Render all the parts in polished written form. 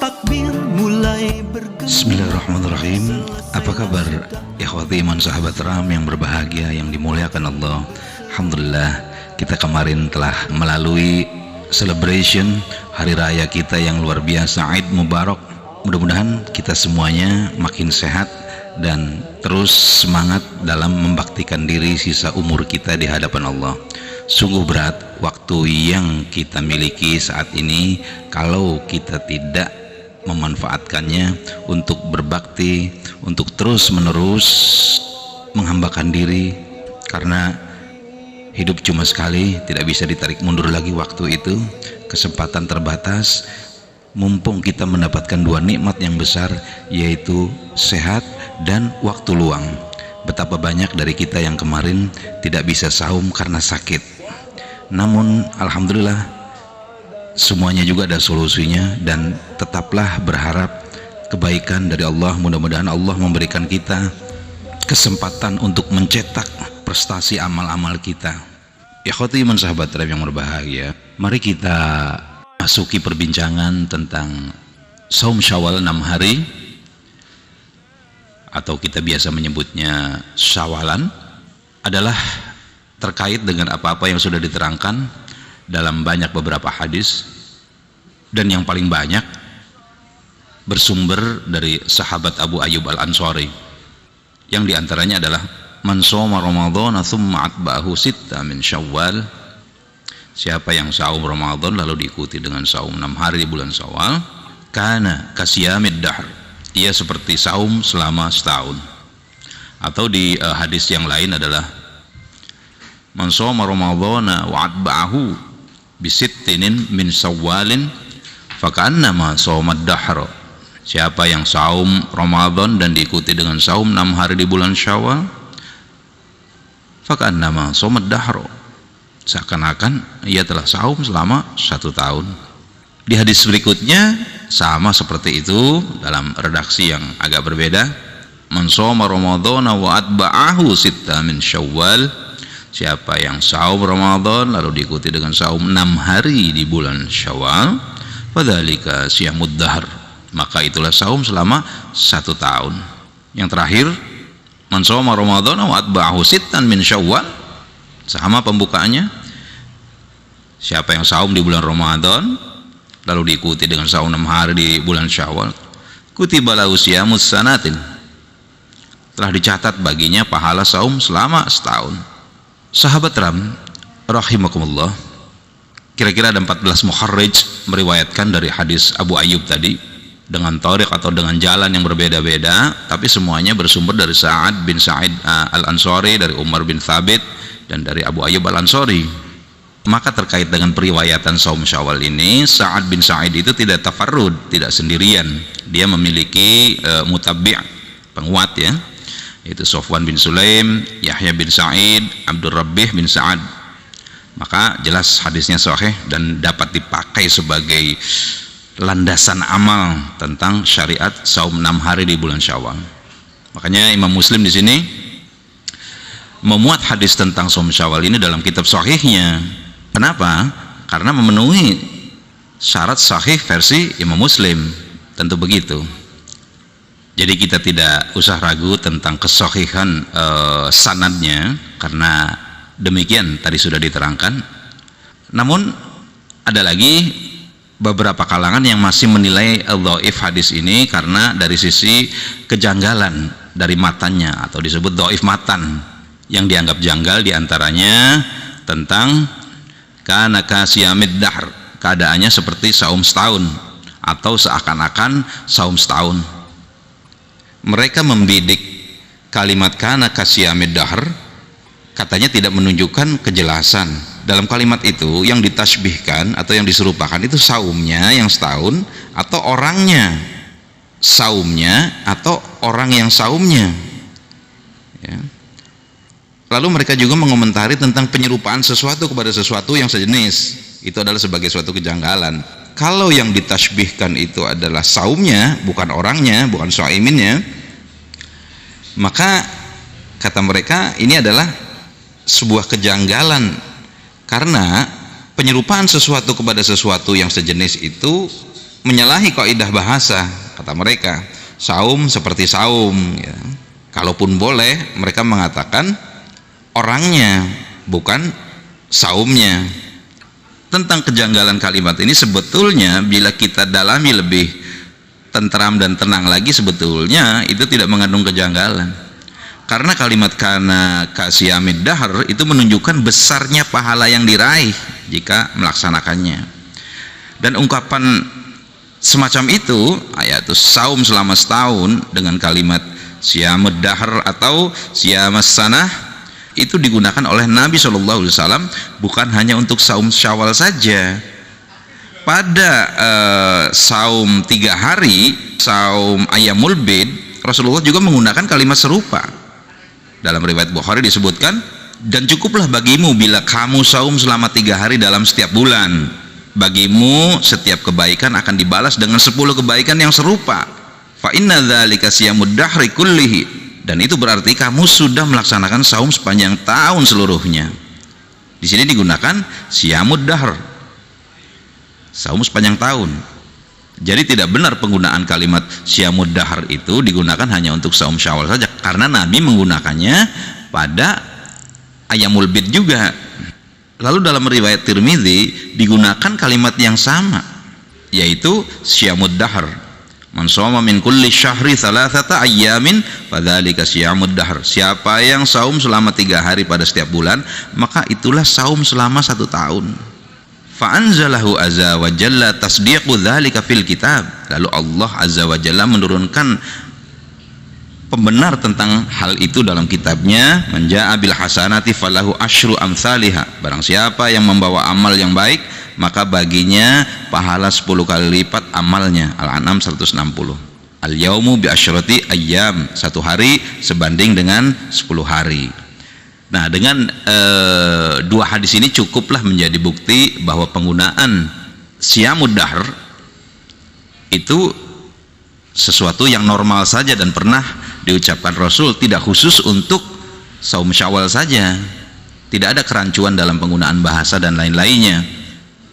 takbir mulai bergema. Bismillahirrahmanirrahim. Apa kabar ikhwati iman sahabat Ram yang berbahagia, yang dimuliakan Allah? Alhamdulillah, kita kemarin telah melalui celebration hari raya kita yang luar biasa, Eid Mubarak. Mudah-mudahan kita semuanya makin sehat dan terus semangat dalam membaktikan diri sisa umur kita di hadapan Allah. Sungguh berat waktu yang kita miliki saat ini kalau kita tidak memanfaatkannya untuk berbakti, untuk terus menerus menghambakan diri, karena hidup cuma sekali, tidak bisa ditarik mundur lagi waktu itu, kesempatan terbatas. Mumpung kita mendapatkan dua nikmat yang besar, yaitu sehat dan waktu luang. Betapa banyak dari kita yang kemarin tidak bisa saum karena sakit. Namun alhamdulillah semuanya juga ada solusinya, dan tetaplah berharap kebaikan dari Allah. Mudah-mudahan Allah memberikan kita kesempatan untuk mencetak prestasi amal-amal kita. Ikhwati iman sahabat Ram yang berbahagia, mari kita masuki perbincangan tentang saum Syawal 6 hari, atau kita biasa menyebutnya Syawalan, adalah terkait dengan apa-apa yang sudah diterangkan dalam banyak beberapa hadis, dan yang paling banyak bersumber dari sahabat Abu Ayyub Al-Ansari, yang diantaranya adalah man shoma ramadhana thumma atba'ahu sitta min Syawal. Siapa yang saum Ramadan lalu diikuti dengan saum 6 hari di bulan Syawal, kana kasiyamid dahr, ia seperti saum selama setahun. Atau di hadis yang lain adalah man shoma ramadhana wa atba'ahu bisittinin min Syawalin fakannama shomad dahr. Siapa yang saum Ramadan dan diikuti dengan saum 6 hari di bulan Syawal, fakannama shomad dahr, seakan-akan ia telah saum selama 1 tahun. Di hadis berikutnya sama seperti itu dalam redaksi yang agak berbeda. Man shoma ramadhana wa atba'ahu sitta min Syawal, siapa yang saum Ramadan lalu diikuti dengan saum 6 hari di bulan Syawal, fadzalika siyamud dahr, maka itulah saum selama 1 tahun. Yang terakhir, man shoma ramadhana wa atba'ahu sittan min Syawal, sama pembukaannya, siapa yang saum di bulan Ramadan lalu diikuti dengan saum 6 hari di bulan Syawal, kutiba lahu siyamus sanatin, telah dicatat baginya pahala saum selama setahun. Sahabat Ram rahimakumullah, kira-kira ada 14 mukharrij meriwayatkan dari hadis Abu Ayyub tadi dengan tariq atau dengan jalan yang berbeda-beda, tapi semuanya bersumber dari Sa'ad bin Sa'id Al-Ansari, dari Umar bin Thabit, dan dari Abu Ayyub Al-Ansari. Maka terkait dengan periwayatan saum Syawal ini, Sa'ad bin Sa'id itu tidak tafarrud, tidak sendirian. Dia memiliki mutabbi', penguat ya, yaitu Sofwan bin Sulaim, Yahya bin Sa'id, Abdul Rabbih bin Sa'ad. Maka jelas hadisnya sahih dan dapat dipakai sebagai landasan amal tentang syariat saum 6 hari di bulan Syawal. Makanya Imam Muslim di sini memuat hadis tentang saum Syawal ini dalam kitab sahihnya. Kenapa? Karena memenuhi syarat sahih versi Imam Muslim, tentu begitu. Jadi kita tidak usah ragu tentang kesahihan sanadnya, karena demikian tadi sudah diterangkan. Namun ada lagi beberapa kalangan yang masih menilai dhaif hadis ini karena dari sisi kejanggalan dari matannya, atau disebut dhaif matan, yang dianggap janggal diantaranya tentang kana kasiyamid dahr, keadaannya seperti saum setahun atau seakan-akan saum setahun. Mereka membidik kalimat kana kasiyamid dahr, katanya tidak menunjukkan kejelasan. Dalam kalimat itu yang ditasbihkan atau yang diserupakan itu saumnya yang setahun atau orangnya, saumnya atau orang yang saumnya ya. Lalu mereka juga mengomentari tentang penyerupaan sesuatu kepada sesuatu yang sejenis, itu adalah sebagai suatu kejanggalan. Kalau yang ditasbihkan itu adalah saumnya, bukan orangnya, bukan shaiminnya, maka kata mereka ini adalah sebuah kejanggalan, karena penyerupaan sesuatu kepada sesuatu yang sejenis itu menyalahi kaidah bahasa, kata mereka saum seperti saum ya. Kalaupun boleh, mereka mengatakan orangnya bukan saumnya. Tentang kejanggalan kalimat ini sebetulnya bila kita dalami lebih tentram dan tenang lagi, sebetulnya itu tidak mengandung kejanggalan. Karena kalimat kana kasiyamid dahr itu menunjukkan besarnya pahala yang diraih jika melaksanakannya. Dan ungkapan semacam itu, yaitu saum selama setahun dengan kalimat siyamud dahr atau siyamas sanah, itu digunakan oleh Nabi SAW bukan hanya untuk saum Syawal saja. Pada saum 3 hari, saum Ayyamul Bid, Rasulullah juga menggunakan kalimat serupa. Dalam riwayat Bukhari disebutkan, dan cukuplah bagimu bila kamu saum selama 3 hari dalam setiap bulan, bagimu setiap kebaikan akan dibalas dengan 10 kebaikan yang serupa. Fa inna dzalika siyamud dahri kullihi, dan itu berarti kamu sudah melaksanakan saum sepanjang tahun seluruhnya. Di sini digunakan siyamud dahr, saum sepanjang tahun. Jadi tidak benar penggunaan kalimat siyamud dahr itu digunakan hanya untuk saum Syawal saja, karena Nabi menggunakannya pada Ayyamul Bid juga. Lalu dalam riwayat Tirmidzi digunakan kalimat yang sama, yaitu siyamud dahr. Man shoma min kulli syahri thalathata ayyamin fadzalika siyamud dahr. Siapa yang saum selama 3 hari pada setiap bulan, maka itulah saum selama 1 tahun. Fa anzalahu azza wa jalla tasdiqu dzalika fil kitab. Lalu Allah azza wa jalla menurunkan pembenar tentang hal itu dalam kitabnya, man jaa bil hasanati falahu asyru amsalihha. Barang siapa yang membawa amal yang baik, maka baginya pahala 10 kali lipat amalnya. Al-An'am 160. Al-yaumu bi asyrati ayyam, 1 hari sebanding dengan 10 hari. Nah, dengan 2 hadis ini cukuplah menjadi bukti bahwa penggunaan siyamud dahr itu sesuatu yang normal saja dan pernah diucapkan Rasul, tidak khusus untuk saum Syawal saja. Tidak ada kerancuan dalam penggunaan bahasa dan lain-lainnya.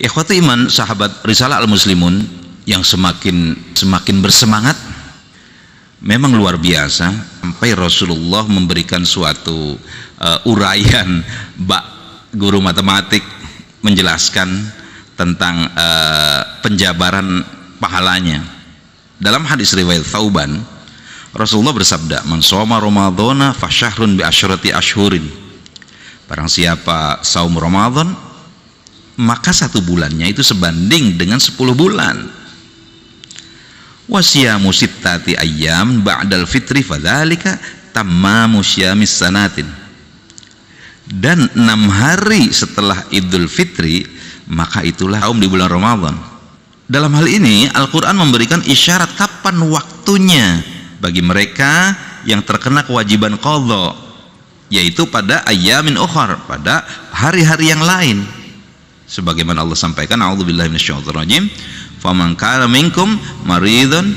Ikhwatu iman, sahabat Risalah Al-Muslimun yang semakin bersemangat, memang luar biasa, sampai Rasulullah memberikan suatu uraian guru matematik menjelaskan tentang penjabaran pahalanya. Dalam hadis riwayat Thauban, Rasulullah bersabda, man shoma ramadhana fa syahrun bi asyrati ashhurin. Barang siapa saum Ramadan, maka 1 bulannya itu sebanding dengan 10 bulan. Wasiyamu sittati ayyam ba'dal fitri fadzalika tammamu syamis sanatin. Dan 6 hari setelah Idul Fitri, maka itulah saum di bulan Ramadan. Dalam hal ini Al-Quran memberikan isyarat kapan waktunya bagi mereka yang terkena kewajiban qadha, yaitu pada ayyamin ukhar, pada hari-hari yang lain. Sebagaimana Allah sampaikan, a'udzubillahi minasyaitonir rajim, faman kana minkum maridun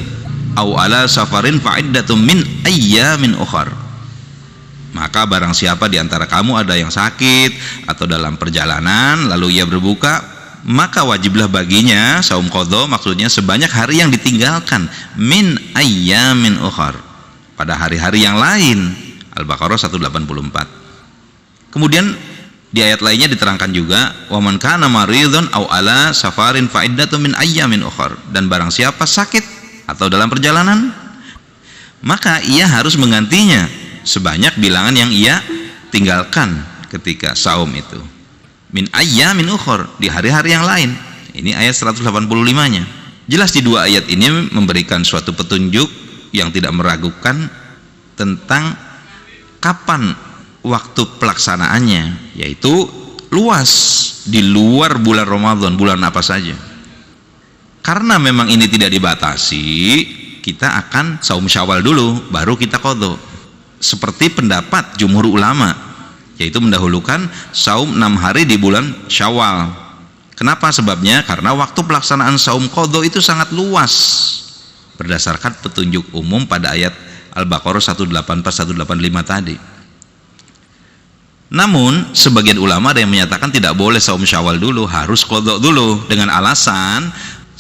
aw ala safarin fa'iddatum min ayyamin ukhar. Maka barang siapa di antara kamu ada yang sakit atau dalam perjalanan lalu ia berbuka, maka wajiblah baginya saum qadha, maksudnya sebanyak hari yang ditinggalkan, min ayyamin ukhar, pada hari-hari yang lain. Al-Baqarah 184. Kemudian di ayat lainnya diterangkan juga, wa man kana maridun aw ala safarin fa iddatun min ayyamin ukhar. Dan barang siapa sakit atau dalam perjalanan, maka ia harus menggantinya sebanyak bilangan yang ia tinggalkan ketika saum itu. Min ayyamin ukhar, di hari-hari yang lain. Ini ayat 185-nya. Jelas di 2 ayat ini memberikan suatu petunjuk yang tidak meragukan tentang kapan waktu pelaksanaannya, yaitu luas, di luar bulan Ramadan, bulan apa saja. Karena memang ini tidak dibatasi, kita akan saum Syawal dulu, baru kita qadha. Seperti pendapat jumhur ulama, yaitu mendahulukan saum 6 hari di bulan Syawal. Kenapa? Sebabnya karena waktu pelaksanaan saum qadha itu sangat luas, berdasarkan petunjuk umum pada ayat Al-Baqarah 184-185 tadi. Namun sebagian ulama ada yang menyatakan tidak boleh saum Syawal dulu, harus qadha dulu, dengan alasan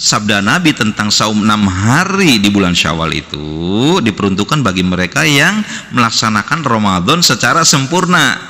sabda Nabi tentang saum 6 hari di bulan Syawal itu diperuntukkan bagi mereka yang melaksanakan Ramadan secara sempurna.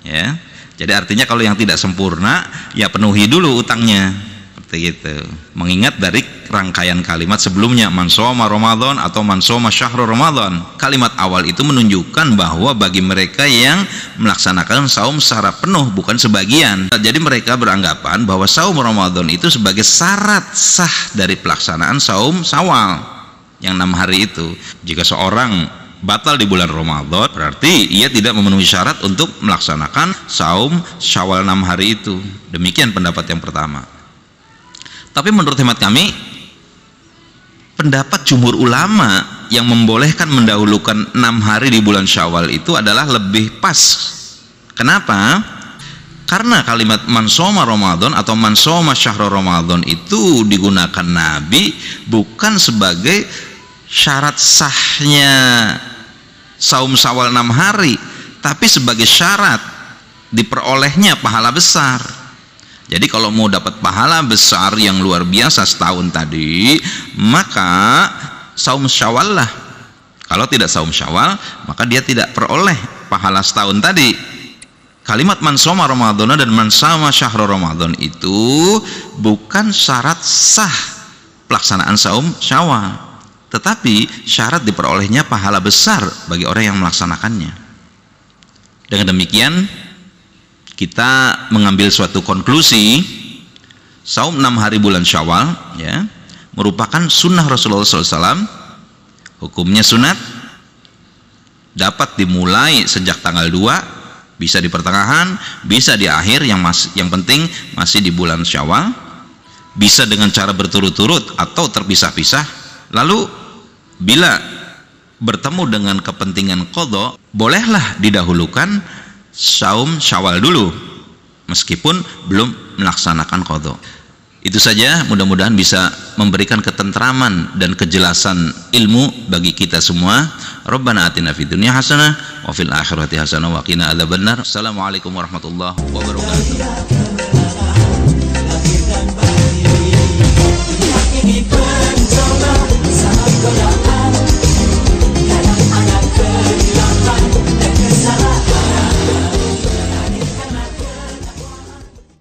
Ya, jadi artinya kalau yang tidak sempurna, ya penuhi dulu utangnya, seperti itu. Mengingat dari rangkaian kalimat sebelumnya, man shoma Ramadan atau man shoma syahrul Ramadan. Kalimat awal itu menunjukkan bahwa bagi mereka yang melaksanakan saum secara penuh, bukan sebagian. Jadi mereka beranggapan bahwa saum Ramadan itu sebagai syarat sah dari pelaksanaan saum Syawal yang 6 hari itu. Jika seorang batal di bulan Ramadan, berarti ia tidak memenuhi syarat untuk melaksanakan saum Syawal 6 hari itu. Demikian pendapat yang pertama. Tapi menurut hemat kami, pendapat jumhur ulama yang membolehkan mendahulukan 6 hari di bulan Syawal itu adalah lebih pas. Kenapa? Karena kalimat man shoma Ramadan atau man shoma syahrul Ramadan itu digunakan Nabi bukan sebagai syarat sahnya saum Syawal 6 hari, tapi sebagai syarat diperolehnya pahala besar. Jadi kalau mau dapat pahala besar yang luar biasa setahun tadi, maka saum Syawal lah. Kalau tidak saum Syawal, maka dia tidak peroleh pahala setahun tadi. Kalimat man shoma Ramadan dan man shoma syahrul Ramadan itu bukan syarat sah pelaksanaan saum Syawal, tetapi syarat diperolehnya pahala besar bagi orang yang melaksanakannya. Dengan demikian, kita mengambil suatu konklusi, saum 6 hari bulan Syawal ya merupakan sunnah Rasulullah SAW. Hukumnya sunat, dapat dimulai sejak tanggal 2, bisa di pertengahan, bisa di akhir, yang penting masih di bulan Syawal. Bisa dengan cara berturut-turut atau terpisah-pisah. Lalu bila bertemu dengan kepentingan qadha, bolehlah didahulukan saum Syawal dulu meskipun belum melaksanakan qadha. Itu saja, mudah-mudahan bisa memberikan ketentraman dan kejelasan ilmu bagi kita semua. Rabbana atina fid dunya hasanah wa fil akhirati hasanah wa qina adzabannar. Assalamualaikum warahmatullahi wabarakatuh.